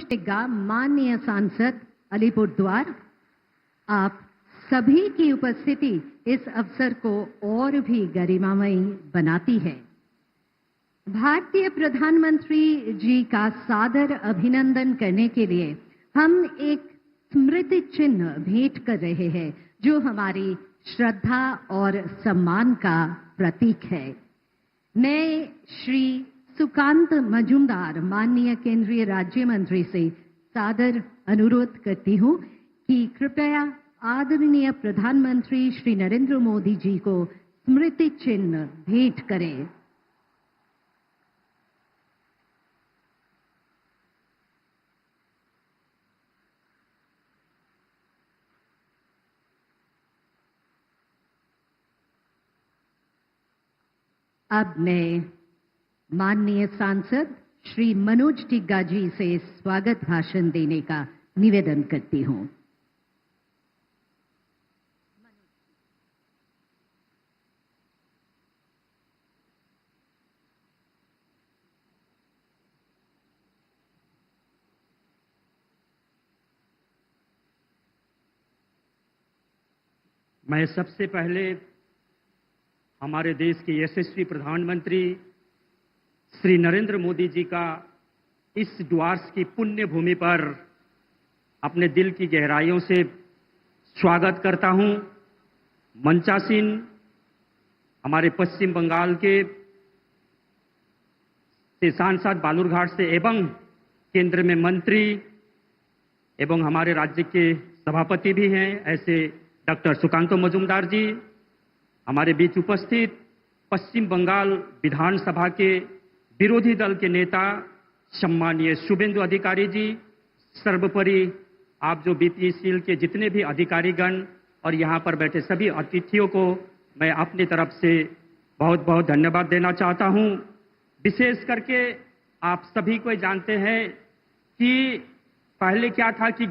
टिग्गा, माननीय सांसद अलीपुरद्वार, आप सभी की उपस्थिति इस अवसर को और भी गरिमामयी बनाती है। भारतीय प्रधानमंत्री जी का सादर अभिनंदन करने के लिए हम एक स्मृति चिन्ह भेंट कर रहे हैं, जो हमारी श्रद्धा और सम्मान का प्रतीक है। मैं श्री सुकांत मजूमदार, माननीय केंद्रीय राज्य मंत्री से सादर अनुरोध करती हूं कि कृपया आदरणीय प्रधानमंत्री श्री नरेंद्र मोदी जी को स्मृति चिन्ह भेंट करें। अब मैं माननीय सांसद श्री मनोज टिग्गा जी से स्वागत भाषण देने का निवेदन करती हूं। मैं सबसे पहले हमारे देश के यशस्वी प्रधानमंत्री श्री नरेंद्र मोदी जी का इस डुआर्स की पुण्य भूमि पर अपने दिल की गहराइयों से स्वागत करता हूं। मंचासीन हमारे पश्चिम बंगाल के सांसद बालूरघाट से एवं केंद्र में मंत्री एवं हमारे राज्य के सभापति भी हैं ऐसे डॉक्टर सुकांत मजूमदार जी, हमारे बीच उपस्थित पश्चिम बंगाल विधानसभा के विरोधी दल के नेता सम्मानीय शुभेंदु अधिकारी जी, सर्वोपरि आप जो बीपीसीएल के जितने भी अधिकारीगण और यहाँ पर बैठे सभी अतिथियों को मैं अपनी तरफ से बहुत बहुत धन्यवाद देना चाहता हूँ। विशेष करके आप सभी को जानते हैं कि पहले क्या था कि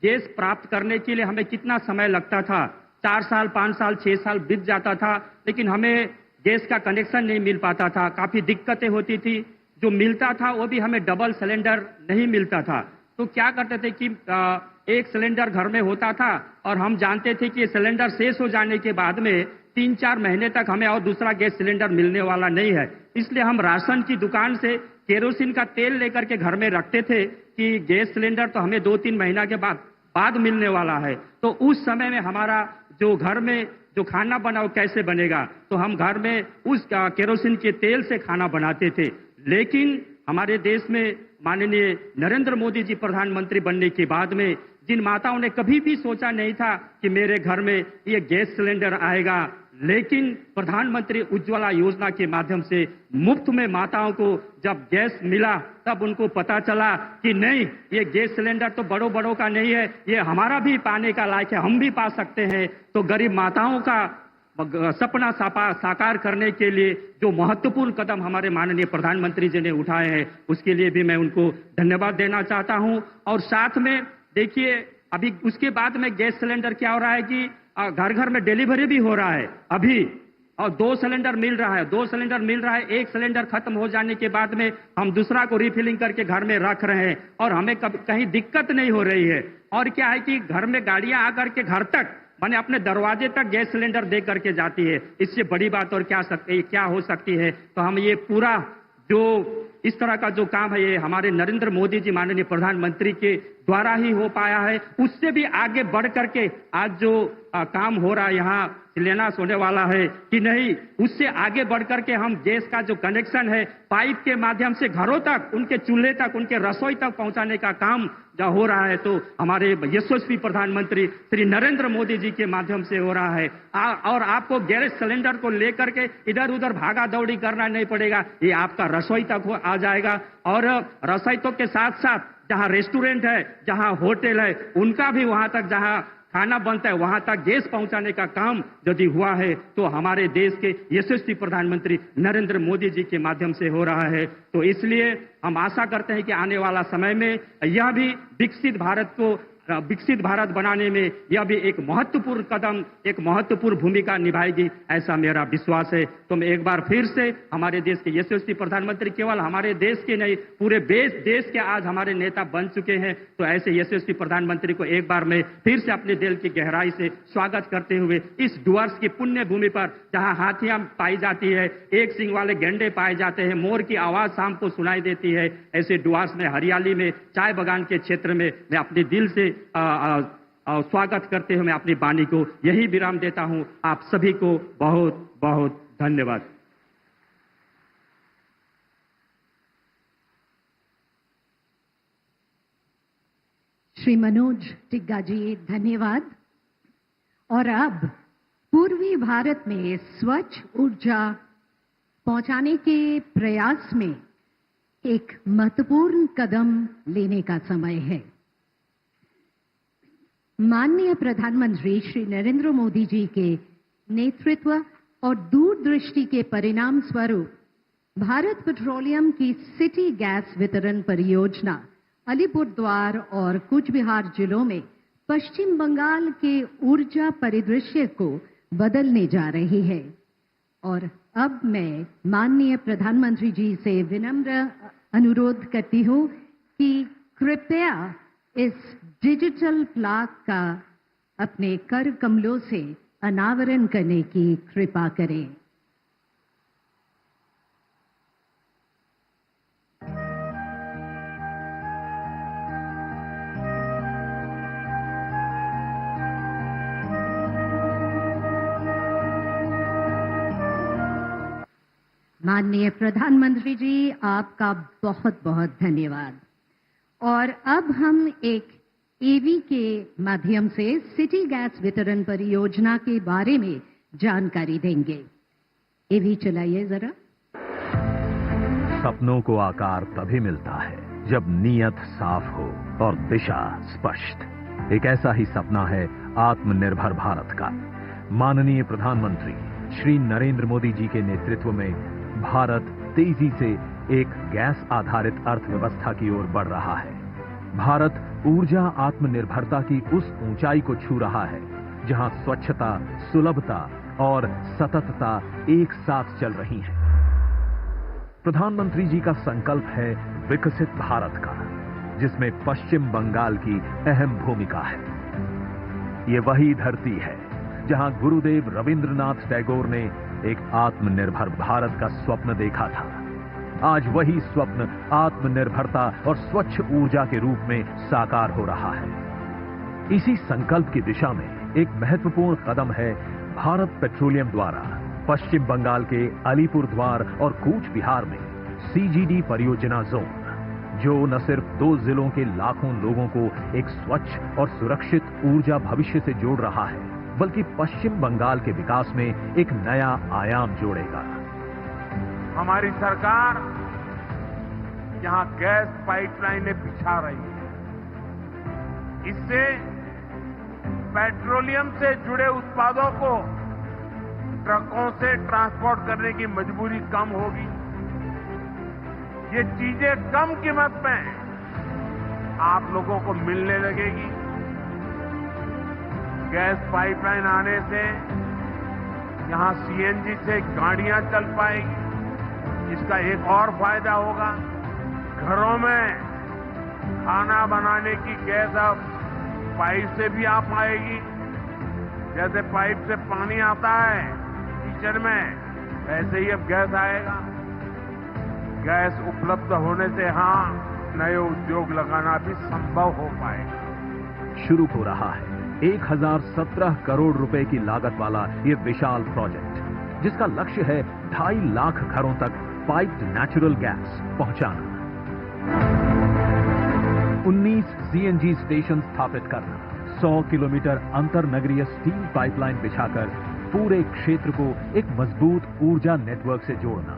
गैस प्राप्त करने के लिए हमें कितना समय लगता था। 4 साल, 5 साल, 6 साल बीत जाता था, लेकिन हमें गैस का कनेक्शन नहीं मिल पाता था। काफी दिक्कतें होती थी। जो मिलता था वो भी हमें डबल सिलेंडर नहीं मिलता था। तो क्या करते थे कि एक सिलेंडर घर में होता था और हम जानते थे कि ये सिलेंडर शेष हो जाने के बाद में 3-4 महीने तक हमें और दूसरा गैस सिलेंडर मिलने वाला नहीं है। इसलिए हम राशन की दुकान से केरोसिन का तेल लेकर के घर में रखते थे कि गैस सिलेंडर तो हमें 2-3 महीना के बाद मिलने वाला है। तो उस समय में हमारा जो घर में जो खाना बना वो कैसे बनेगा, तो हम घर में उस केरोसिन के तेल से खाना बनाते थे। लेकिन हमारे देश में माननीय नरेंद्र मोदी जी प्रधानमंत्री बनने के बाद में जिन माताओं ने कभी भी सोचा नहीं था कि मेरे घर में ये गैस सिलेंडर आएगा, लेकिन प्रधानमंत्री उज्ज्वला योजना के माध्यम से मुफ्त में माताओं को जब गैस मिला तब उनको पता चला कि नहीं, ये गैस सिलेंडर तो बड़ों का नहीं है, ये हमारा भी पाने का लायक है, हम भी पा सकते हैं। तो गरीब माताओं का सपना साकार करने के लिए जो महत्वपूर्ण कदम हमारे माननीय प्रधानमंत्री जी ने उठाए हैं, उसके लिए भी मैं उनको धन्यवाद देना चाहता हूं। और साथ में देखिए, अभी उसके बाद में गैस सिलेंडर क्या हो रहा है कि घर घर में डिलीवरी भी हो रहा है अभी, और 2 सिलेंडर मिल रहा है। 2 सिलेंडर मिल रहा है। एक सिलेंडर खत्म हो जाने के बाद में हम दूसरा को रिफिलिंग करके घर में रख रहे हैं और हमें कहीं दिक्कत नहीं हो रही है। और क्या है कि घर में गाड़ियां आकर के घर तक माने अपने दरवाजे तक गैस सिलेंडर दे करके जाती है। इससे बड़ी बात और क्या हो सकती है। तो हम ये पूरा जो इस तरह का जो काम है, ये हमारे नरेंद्र मोदी जी माननीय प्रधानमंत्री के द्वारा ही हो पाया है। उससे भी आगे बढ़ करके आज जो काम हो रहा है, यहाँ शिलान्यास होने वाला है कि नहीं, उससे आगे बढ़ करके हम गैस का जो कनेक्शन है पाइप के माध्यम से घरों तक, उनके चूल्हे तक, उनके रसोई तक पहुंचाने का काम जो हो रहा है, तो हमारे यशस्वी प्रधानमंत्री श्री नरेंद्र मोदी जी के माध्यम से हो रहा है। और आपको गैस सिलेंडर को लेकर के इधर उधर भागा दौड़ी करना नहीं पड़ेगा, ये आपका रसोई तक आ जाएगा। और रसोई तक के साथ साथ जहां रेस्टोरेंट है, जहां होटल है, उनका भी वहां तक जहां खाना बनता है वहां तक गैस पहुंचाने का काम यदि हुआ है तो हमारे देश के यशस्वी प्रधानमंत्री नरेंद्र मोदी जी के माध्यम से हो रहा है। तो इसलिए हम आशा करते हैं कि आने वाला समय में यह भी विकसित भारत को विकसित भारत बनाने में यह भी एक महत्वपूर्ण कदम, एक महत्वपूर्ण भूमिका निभाएगी, ऐसा मेरा विश्वास है। तो मैं एक बार फिर से हमारे देश के यशस्वी प्रधानमंत्री, केवल हमारे देश के नहीं, पूरे देश के आज हमारे नेता बन चुके हैं, तो ऐसे यशस्वी प्रधानमंत्री को एक बार मैं फिर से अपने दिल की गहराई से स्वागत करते हुए इस डुअर्स की पुण्य भूमि पर, जहां हाथियां पाई जाती है, एक सिंग वाले गेंडे पाए जाते हैं, मोर की आवाज शाम को सुनाई देती है, ऐसे डुअर्स में, हरियाली में, चाय बागान के क्षेत्र में मैं अपने दिल से स्वागत करते हुए मैं अपनी वाणी को यही विराम देता हूं। आप सभी को बहुत बहुत धन्यवाद। श्री मनोज टिग्गा जी, धन्यवाद। और अब पूर्वी भारत में स्वच्छ ऊर्जा पहुंचाने के प्रयास में एक महत्वपूर्ण कदम लेने का समय है। माननीय प्रधानमंत्री श्री नरेंद्र मोदी जी के नेतृत्व और दूरदृष्टि के परिणाम स्वरूप भारत पेट्रोलियम की सिटी गैस वितरण परियोजना अलीपुरद्वार और कूच बिहार जिलों में पश्चिम बंगाल के ऊर्जा परिदृश्य को बदलने जा रही है। और अब मैं माननीय प्रधानमंत्री जी से विनम्र अनुरोध करती हूं कि कृपया इस डिजिटल प्लाक का अपने कर कमलों से अनावरण करने की कृपा करें। माननीय प्रधानमंत्री जी, आपका बहुत बहुत धन्यवाद। और अब हम एक एवी के माध्यम से सिटी गैस वितरण परियोजना के बारे में जानकारी देंगे। एवी चलाइए जरा। सपनों को आकार तभी मिलता है जब नीयत साफ हो और दिशा स्पष्ट। एक ऐसा ही सपना है आत्मनिर्भर भारत का। माननीय प्रधानमंत्री श्री नरेंद्र मोदी जी के नेतृत्व में भारत तेजी से एक गैस आधारित अर्थव्यवस्था की ओर बढ़ रहा है। भारत ऊर्जा आत्मनिर्भरता की उस ऊंचाई को छू रहा है जहां स्वच्छता, सुलभता और सततता एक साथ चल रही हैं। प्रधानमंत्री जी का संकल्प है विकसित भारत का, जिसमें पश्चिम बंगाल की अहम भूमिका है। ये वही धरती है जहां गुरुदेव रविंद्रनाथ टैगोर ने एक आत्मनिर्भर भारत का स्वप्न देखा था। आज वही स्वप्न आत्मनिर्भरता और स्वच्छ ऊर्जा के रूप में साकार हो रहा है। इसी संकल्प की दिशा में एक महत्वपूर्ण कदम है भारत पेट्रोलियम द्वारा पश्चिम बंगाल के अलीपुरद्वार और कूच बिहार में सीजीडी परियोजना जोन, जो न सिर्फ 2 जिलों के लाखों लोगों को एक स्वच्छ और सुरक्षित ऊर्जा भविष्य से जोड़ रहा है, बल्कि पश्चिम बंगाल के विकास में एक नया आयाम जोड़ेगा। हमारी सरकार यहां गैस पाइपलाइनें बिछा रही है। इससे पेट्रोलियम से जुड़े उत्पादों को ट्रकों से ट्रांसपोर्ट करने की मजबूरी कम होगी। ये चीजें कम कीमत में आप लोगों को मिलने लगेगी। गैस पाइपलाइन आने से यहां सीएनजी से गाड़ियां चल पाएगी। इसका एक और फायदा होगा, घरों में खाना बनाने की गैस अब पाइप से भी आ पाएगी। जैसे पाइप से पानी आता है किचन में, वैसे ही अब गैस आएगा। गैस उपलब्ध होने से नए उद्योग लगाना भी संभव हो पाएगा। शुरू हो रहा है 1017 करोड़ रुपए की लागत वाला ये विशाल प्रोजेक्ट, जिसका लक्ष्य है 2.5 लाख घरों तक पाइप्ड नेचुरल गैस पहुंचाना, 19 सीएनजी स्टेशन स्थापित करना, 100 किलोमीटर अंतर नगरीय स्टील पाइपलाइन बिछाकर पूरे क्षेत्र को एक मजबूत ऊर्जा नेटवर्क से जोड़ना।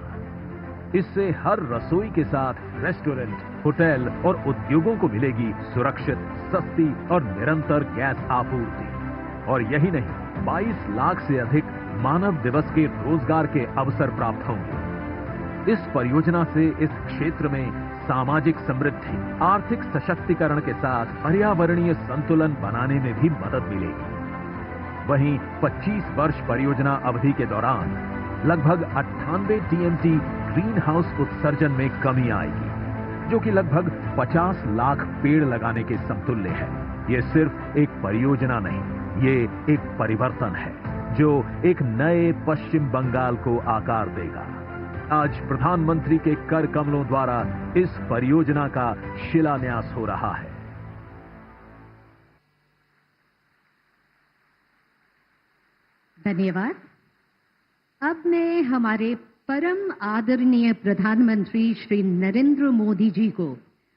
इससे हर रसोई के साथ रेस्टोरेंट, होटल और उद्योगों को मिलेगी सुरक्षित, सस्ती और निरंतर गैस आपूर्ति। और यही नहीं, 22 लाख से अधिक मानव दिवस के रोजगार के अवसर प्राप्त होंगे। इस परियोजना से इस क्षेत्र में सामाजिक समृद्धि, आर्थिक सशक्तिकरण के साथ पर्यावरणीय संतुलन बनाने में भी मदद मिलेगी। वहीं 25 वर्ष परियोजना अवधि के दौरान लगभग 98 टीएमसी ग्रीन हाउस उत्सर्जन में कमी आएगी, जो कि लगभग 50 लाख पेड़ लगाने के समतुल्य है। ये सिर्फ एक परियोजना नहीं, ये एक परिवर्तन है जो एक नए पश्चिम बंगाल को आकार देगा। आज प्रधानमंत्री के कर कमलों द्वारा इस परियोजना का शिलान्यास हो रहा है। धन्यवाद। अब मैं हमारे परम आदरणीय प्रधानमंत्री श्री नरेंद्र मोदी जी को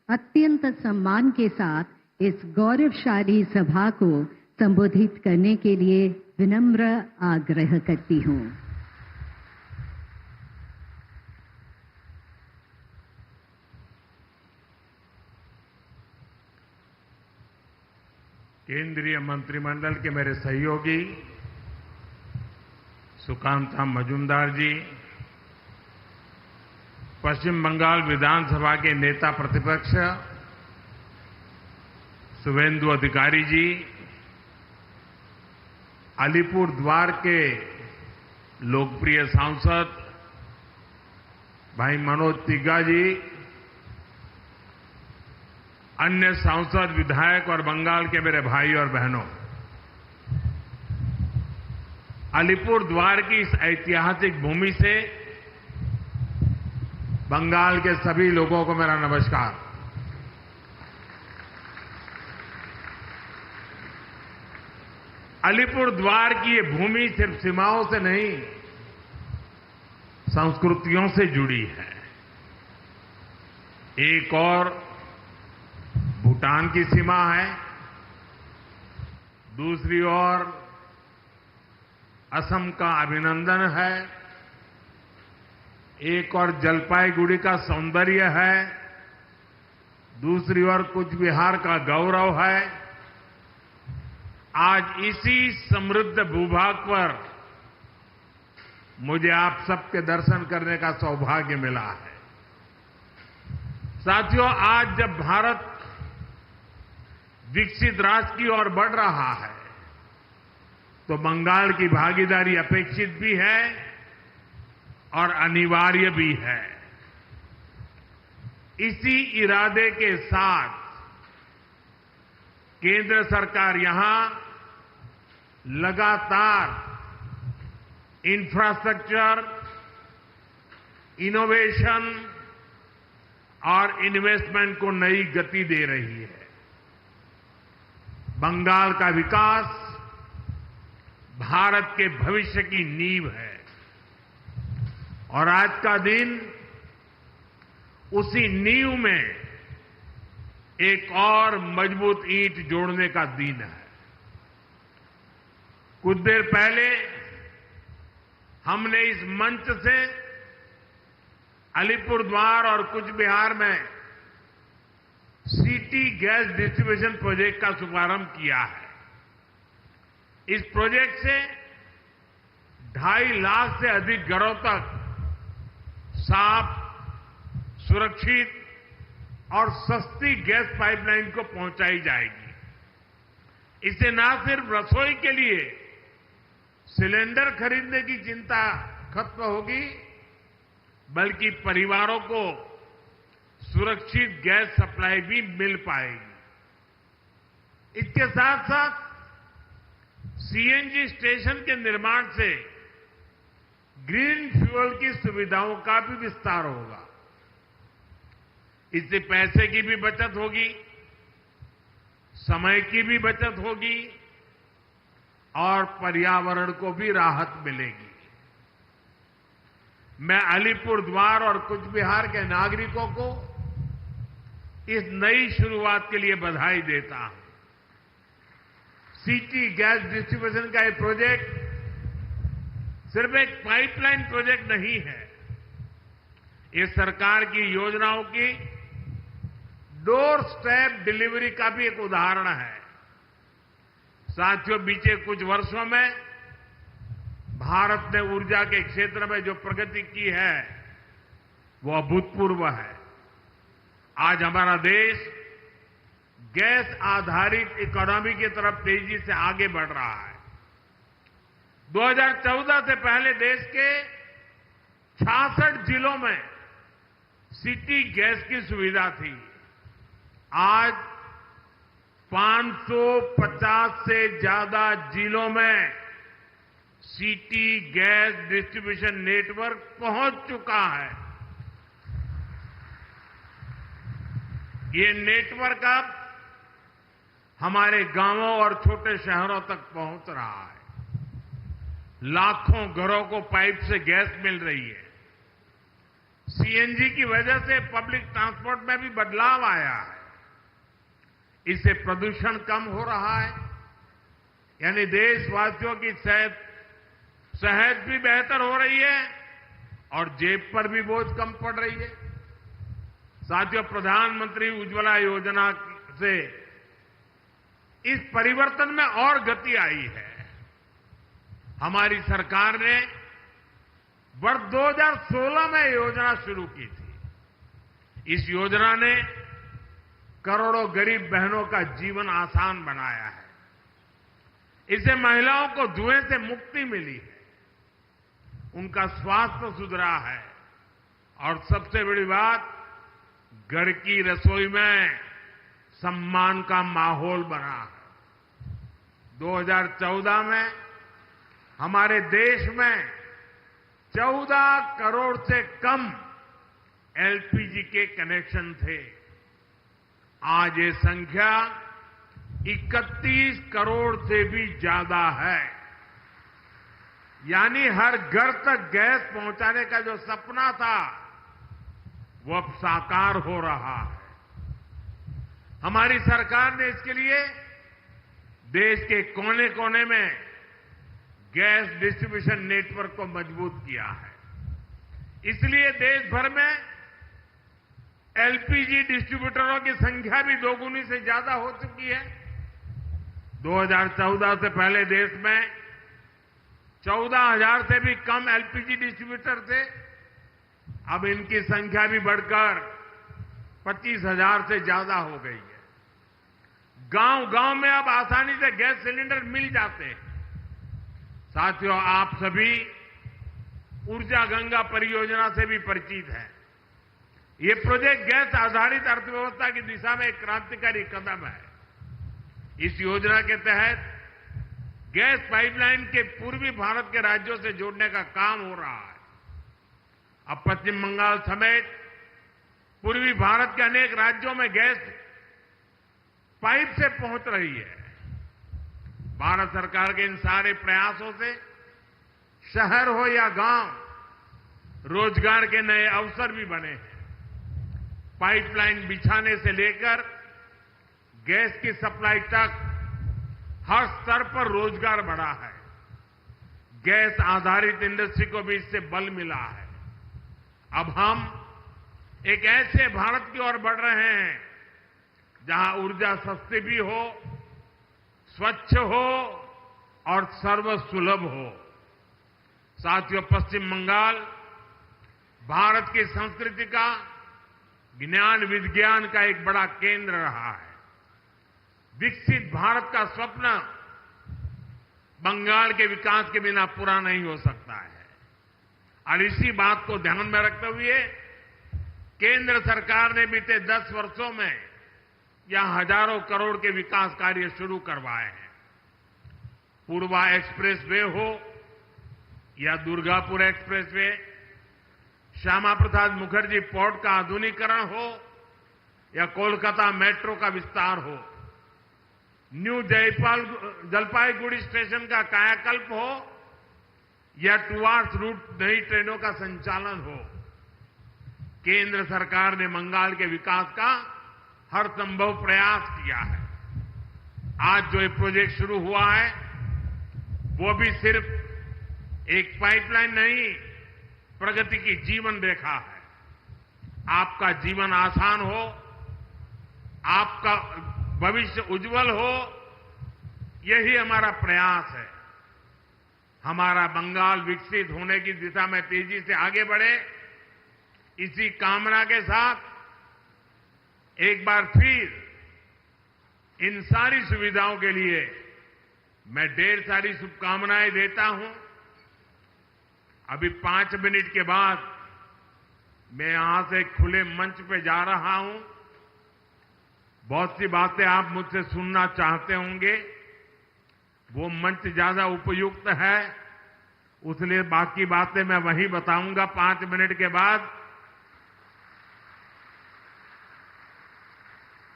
अत्यंत सम्मान के साथ इस गौरवशाली सभा को संबोधित करने के लिए विनम्र आग्रह करती हूं। केंद्रीय मंत्रिमंडल के मेरे सहयोगी सुकांता मजूमदार जी, पश्चिम बंगाल विधानसभा के नेता प्रतिपक्ष शुभेंदु अधिकारी जी, अलीपुर द्वार के लोकप्रिय सांसद भाई मनोज तिग्गा जी, अन्य सांसद, विधायक और बंगाल के मेरे भाई और बहनों, अलीपुर द्वार की इस ऐतिहासिक भूमि से बंगाल के सभी लोगों को मेरा नमस्कार। अलीपुर द्वार की ये भूमि सिर्फ सीमाओं से नहीं, संस्कृतियों से जुड़ी है। एक और भूटान की सीमा है, दूसरी ओर असम का अभिनंदन है, एक और जलपाईगुड़ी का सौंदर्य है, दूसरी ओर कूच बिहार का गौरव है। आज इसी समृद्ध भूभाग पर मुझे आप सबके दर्शन करने का सौभाग्य मिला है। साथियों, आज जब भारत विकसित राष्ट्र की ओर बढ़ रहा है तो बंगाल की भागीदारी अपेक्षित भी है और अनिवार्य भी है। इसी इरादे के साथ केंद्र सरकार यहां लगातार इंफ्रास्ट्रक्चर, इनोवेशन और इन्वेस्टमेंट को नई गति दे रही है। बंगाल का विकास भारत के भविष्य की नींव है और आज का दिन उसी नींव में एक और मजबूत ईंट जोड़ने का दिन है। कुछ देर पहले हमने इस मंच से अलीपुर द्वार और कूच बिहार में सिटी गैस डिस्ट्रीब्यूशन प्रोजेक्ट का शुभारंभ किया है। इस प्रोजेक्ट से 2.5 लाख से अधिक घरों तक साफ, सुरक्षित और सस्ती गैस पाइपलाइन को पहुंचाई जाएगी। इससे न सिर्फ रसोई के लिए सिलेंडर खरीदने की चिंता खत्म होगी, बल्कि परिवारों को सुरक्षित गैस सप्लाई भी मिल पाएगी। इसके साथ साथ सीएनजी स्टेशन के निर्माण से ग्रीन फ्यूल की सुविधाओं का भी विस्तार होगा। इससे पैसे की भी बचत होगी, समय की भी बचत होगी और पर्यावरण को भी राहत मिलेगी। मैं अलीपुर द्वार और कूच बिहार के नागरिकों को इस नई शुरुआत के लिए बधाई देता हूं। सिटी गैस डिस्ट्रीब्यूशन का ये प्रोजेक्ट सिर्फ एक पाइपलाइन प्रोजेक्ट नहीं है, ये सरकार की योजनाओं की डोर स्टेप डिलीवरी का भी एक उदाहरण है। साथियों, बीते कुछ वर्षों में भारत ने ऊर्जा के क्षेत्र में जो प्रगति की है वो अभूतपूर्व है। आज हमारा देश गैस आधारित इकोनॉमी की तरफ तेजी से आगे बढ़ रहा है। 2014 से पहले देश के 66 जिलों में सिटी गैस की सुविधा थी। आज 550 से ज्यादा जिलों में सिटी गैस डिस्ट्रीब्यूशन नेटवर्क पहुंच चुका है। ये नेटवर्क अब हमारे गांवों और छोटे शहरों तक पहुंच रहा है। लाखों घरों को पाइप से गैस मिल रही है। सीएनजी की वजह से पब्लिक ट्रांसपोर्ट में भी बदलाव आया है। इससे प्रदूषण कम हो रहा है, यानी देशवासियों की सेहत भी बेहतर हो रही है और जेब पर भी बोझ कम पड़ रही है। साथियों, प्रधानमंत्री उज्ज्वला योजना से इस परिवर्तन में और गति आई है। हमारी सरकार ने वर्ष 2016 में योजना शुरू की थी। इस योजना ने करोड़ों गरीब बहनों का जीवन आसान बनाया है। इससे महिलाओं को धुएं से मुक्ति मिली है, उनका स्वास्थ्य सुधरा है और सबसे बड़ी बात, घर की रसोई में सम्मान का माहौल बना है। 2014 में हमारे देश में 14 करोड़ से कम एलपीजी के कनेक्शन थे। आज ये संख्या 31 करोड़ से भी ज्यादा है। यानी हर घर तक गैस पहुंचाने का जो सपना था वो अब साकार हो रहा है। हमारी सरकार ने इसके लिए देश के कोने कोने में गैस डिस्ट्रीब्यूशन नेटवर्क को मजबूत किया है। इसलिए देश भर में एलपीजी डिस्ट्रीब्यूटरों की संख्या भी दोगुनी से ज्यादा हो चुकी है। 2014 से पहले देश में 14,000 से भी कम एलपीजी डिस्ट्रीब्यूटर थे। अब इनकी संख्या भी बढ़कर 25,000 से ज्यादा हो गई है। गांव-गांव में अब आसानी से गैस सिलेंडर मिल जाते हैं। साथियों, आप सभी ऊर्जा गंगा परियोजना से भी परिचित हैं। ये प्रोजेक्ट गैस आधारित अर्थव्यवस्था की दिशा में एक क्रांतिकारी कदम है। इस योजना के तहत गैस पाइपलाइन के पूर्वी भारत के राज्यों से जोड़ने का काम हो रहा है। अब पश्चिम बंगाल समेत पूर्वी भारत के अनेक राज्यों में गैस पाइप से पहुंच रही है। भारत सरकार के इन सारे प्रयासों से शहर हो या गांव, रोजगार के नए अवसर भी बने हैं। पाइपलाइन बिछाने से लेकर गैस की सप्लाई तक हर स्तर पर रोजगार बढ़ा है। गैस आधारित इंडस्ट्री को भी इससे बल मिला है। अब हम एक ऐसे भारत की ओर बढ़ रहे हैं जहां ऊर्जा सस्ती भी हो, स्वच्छ हो और सर्वसुलभ हो। साथियों, पश्चिम बंगाल भारत की संस्कृति का, ज्ञान विज्ञान का एक बड़ा केंद्र रहा है। विकसित भारत का स्वप्न बंगाल के विकास के बिना पूरा नहीं हो सकता है। और इसी बात को ध्यान में रखते हुए केंद्र सरकार ने बीते 10 वर्षों में यहां हजारों करोड़ के विकास कार्य शुरू करवाए हैं। पूर्वा एक्सप्रेस वे हो या Durgapur express way, Shyama Prasad Mukherjee port का आधुनिकीकरण हो या कोलकाता मेट्रो का विस्तार हो, न्यू जलपाईगुड़ी स्टेशन का कायाकल्प हो या टुवार्ड्स रूट नई ट्रेनों का संचालन हो, केंद्र सरकार ने बंगाल के विकास का हर संभव प्रयास किया है। आज जो ये प्रोजेक्ट शुरू हुआ है वो भी सिर्फ एक पाइपलाइन नहीं, प्रगति की जीवन रेखा है। आपका जीवन आसान हो, आपका भविष्य उज्जवल हो, यही हमारा प्रयास है। हमारा बंगाल विकसित होने की दिशा में तेजी से आगे बढ़े, इसी कामना के साथ एक बार फिर इन सारी सुविधाओं के लिए मैं ढेर सारी शुभकामनाएं देता हूं। अभी 5 मिनट के बाद मैं यहां से खुले मंच पे जा रहा हूं। बहुत सी बातें आप मुझसे सुनना चाहते होंगे, वो मंच ज्यादा उपयुक्त है, उसलिए बाकी बातें मैं वहीं बताऊंगा 5 मिनट के बाद।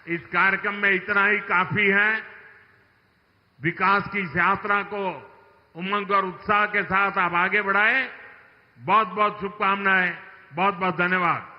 इस कार्यक्रम में इतना ही काफी है। विकास की इस यात्रा को उमंग और उत्साह के साथ आप आगे बढ़ाएं। बहुत बहुत शुभकामनाएं, बहुत बहुत धन्यवाद।